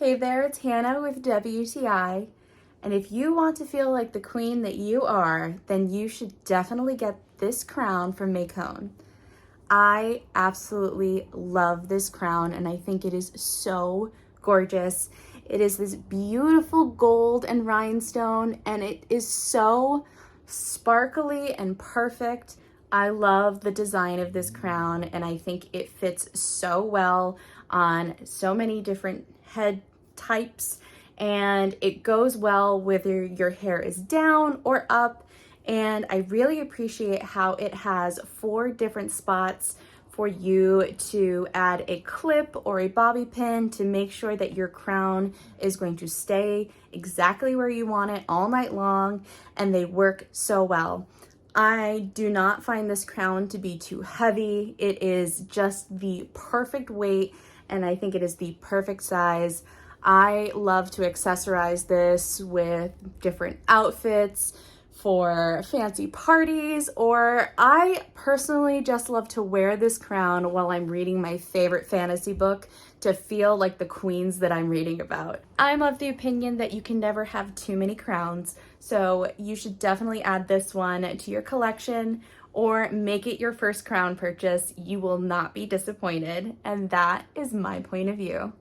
Hey there, it's Hannah with WTI, and if you want to feel like the queen that you are, then you should definitely get this crown from Makone. I absolutely love this crown, and I think it is so gorgeous. It is this beautiful gold and rhinestone, and it is so sparkly and perfect. I love the design of this crown, and I think it fits so well on so many different head types, and it goes well whether your hair is down or up. And I really appreciate how it has 4 different spots for you to add a clip or a bobby pin to make sure that your crown is going to stay exactly where you want it all night long, and they work so well. I do not find this crown to be too heavy. It is just the perfect weight, and I think it is the perfect size. I love to accessorize this with different outfits for fancy parties, or I personally just love to wear this crown while I'm reading my favorite fantasy book to feel like the queens that I'm reading about. I'm of the opinion that you can never have too many crowns, so you should definitely add this one to your collection or make it your first crown purchase. You will not be disappointed, and that is my point of view.